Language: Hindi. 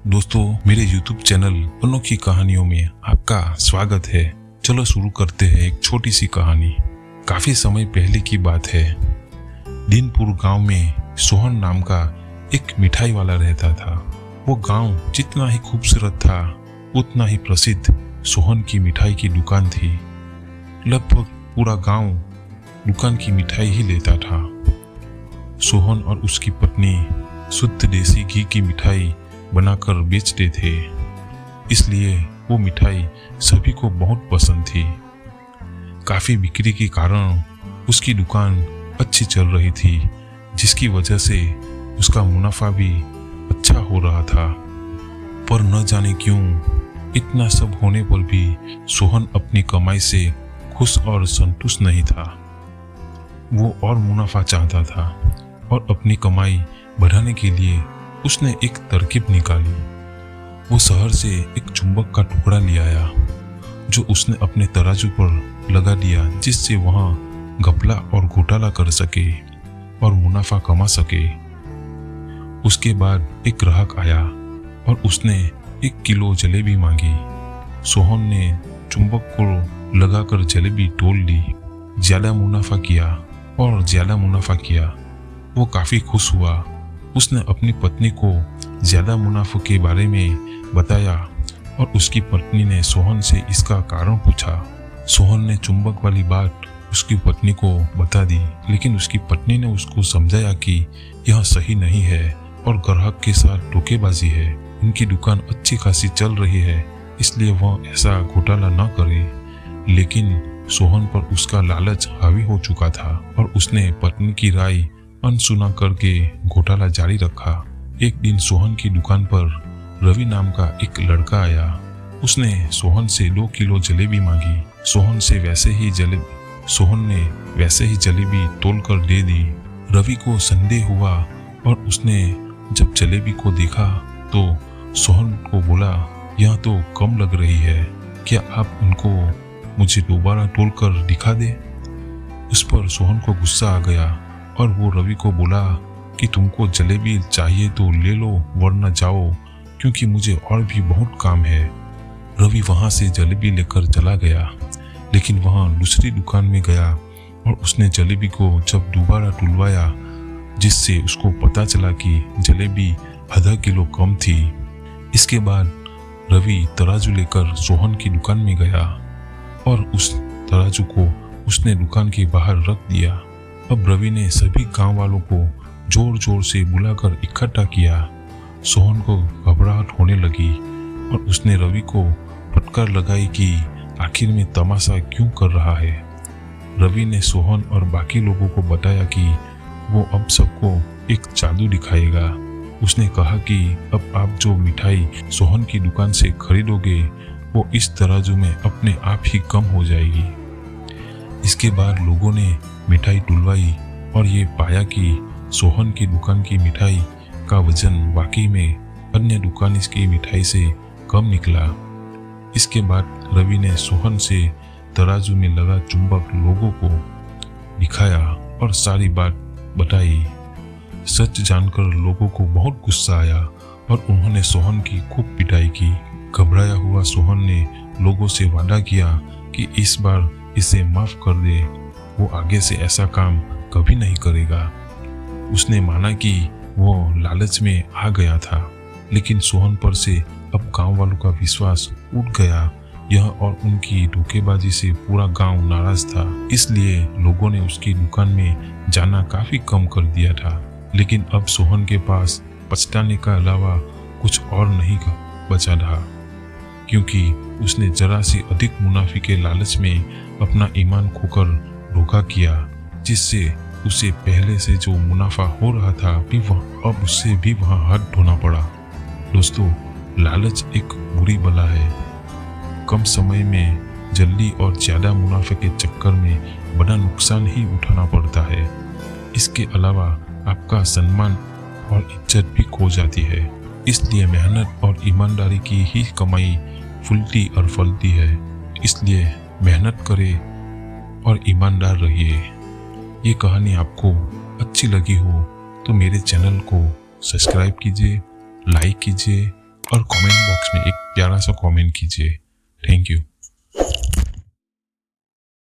दोस्तों, मेरे YouTube चैनल अनोखी कहानियों में आपका स्वागत है। चलो शुरू करते हैं एक छोटी सी कहानी। काफी समय पहले की बात है। दीनपुर गांव में सोहन नाम का एक मिठाई वाला रहता था। वो गांव जितना ही खूबसूरत था उतना ही प्रसिद्ध सोहन की मिठाई की दुकान थी। लगभग पूरा गांव दुकान की मिठाई ही लेता था। सोहन और उसकी पत्नी शुद्ध देसी घी की मिठाई बनाकर बेचते थे, इसलिए वो मिठाई सभी को बहुत पसंद थी। काफी बिक्री के कारण उसकी दुकान अच्छी चल रही थी, जिसकी वजह से उसका मुनाफा भी अच्छा हो रहा था। पर न जाने क्यों इतना सब होने पर भी सोहन अपनी कमाई से खुश और संतुष्ट नहीं था। वो और मुनाफा चाहता था और अपनी कमाई बढ़ाने के लिए उसने एक तरकीब निकाली। वो शहर से एक चुंबक का टुकड़ा ले आया, जो उसने अपने तराजू पर लगा दिया, जिससे वहां घपला और घोटाला कर सके और मुनाफा कमा सके। उसके बाद एक ग्राहक आया और उसने 1 किलो जलेबी मांगी। सोहन ने चुंबक को लगाकर जलेबी तोल ली। ज्यादा मुनाफा किया। वो काफी खुश हुआ। उसने अपनी पत्नी को ज्यादा मुनाफे के बारे में बताया और उसकी पत्नी ने सोहन से इसका कारण पूछा। सोहन ने चुंबक वाली बात उसकी पत्नी को बता दी, लेकिन उसकी पत्नी ने उसको समझाया कि यह सही नहीं है और ग्राहक के साथ धोखेबाजी है। उनकी दुकान अच्छी खासी चल रही है, इसलिए वह ऐसा घोटाला न करे। लेकिन सोहन पर उसका लालच हावी हो चुका था और उसने पत्नी की राय अनसुना करके घोटाला जारी रखा। एक दिन सोहन की दुकान पर रवि नाम का एक लड़का आया। उसने सोहन से 2 किलो जलेबी मांगी। सोहन ने वैसे ही जलेबी तोलकर दे दी। रवि को संदेह हुआ और उसने जब जलेबी को देखा तो सोहन को बोला, यह तो कम लग रही है, क्या आप उनको मुझे दोबारा तोलकर दिखा दे। उस पर सोहन को गुस्सा आ गया और वो रवि को बोला कि तुमको जलेबी चाहिए तो ले लो, वरना जाओ, क्योंकि मुझे और भी बहुत काम है। रवि वहां से जलेबी लेकर चला गया, लेकिन वहां दूसरी दुकान में गया और उसने जलेबी को जब दोबारा तुलवाया, जिससे उसको पता चला कि जलेबी आधा किलो कम थी। इसके बाद रवि तराजू लेकर सोहन की दुकान में गया और उस तराजू को उसने दुकान के बाहर रख दिया। अब रवि ने सभी गांव वालों को जोर जोर से बुलाकर इकट्ठा किया। सोहन को घबराहट होने लगी और उसने रवि को फटकार लगाई कि आखिर में तमाशा क्यों कर रहा है। रवि ने सोहन और बाकी लोगों को बताया कि वो अब सबको एक जादू दिखाएगा। उसने कहा कि अब आप जो मिठाई सोहन की दुकान से खरीदोगे वो इस तराजू में अपने आप ही कम हो जाएगी। इसके बाद लोगों ने मिठाई तुलवाई और ये पाया कि सोहन की दुकान की मिठाई का वजन वाकई में अन्य दुकान की मिठाई से कम निकला। इसके बाद रवि ने सोहन से तराजू में लगा चुंबक लोगों को दिखाया और सारी बात बताई। सच जानकर लोगों को बहुत गुस्सा आया और उन्होंने सोहन की खूब पिटाई की। घबराया हुआ सोहन ने लोगों से वादा किया कि इस बार इसे माफ कर दे, वो आगे से ऐसा काम कभी नहीं करेगा। उसने माना कि वो लालच में आ गया था, लेकिन सोहन पर से अब गांव वालों का विश्वास उठ गया। यह और उनकी धोखेबाजी से पूरा गांव नाराज था, इसलिए लोगों ने उसकी दुकान में जाना काफी कम कर दिया था। लेकिन अब सोहन के पास पछताने का अलावा कुछ और नहीं बचा था, क्योंकि उसने जरा सी अधिक मुनाफे के लालच में अपना ईमान खोकर धोखा किया, जिससे उसे पहले से जो मुनाफा हो रहा था अब उससे भी वहां हाथ धोना पड़ा। दोस्तों, लालच एक बुरी बला है। कम समय में जल्दी और ज्यादा मुनाफे के चक्कर में बड़ा नुकसान ही उठाना पड़ता है। इसके अलावा आपका सम्मान और इज्जत भी खो जाती है। इसलिए मेहनत और ईमानदारी की ही कमाई फूलती और फलती है। इसलिए मेहनत करें और ईमानदार रहिए। ये कहानी आपको अच्छी लगी हो तो मेरे चैनल को सब्सक्राइब कीजिए, लाइक कीजिए और कमेंट बॉक्स में एक प्यारा सा कमेंट कीजिए। Thank you.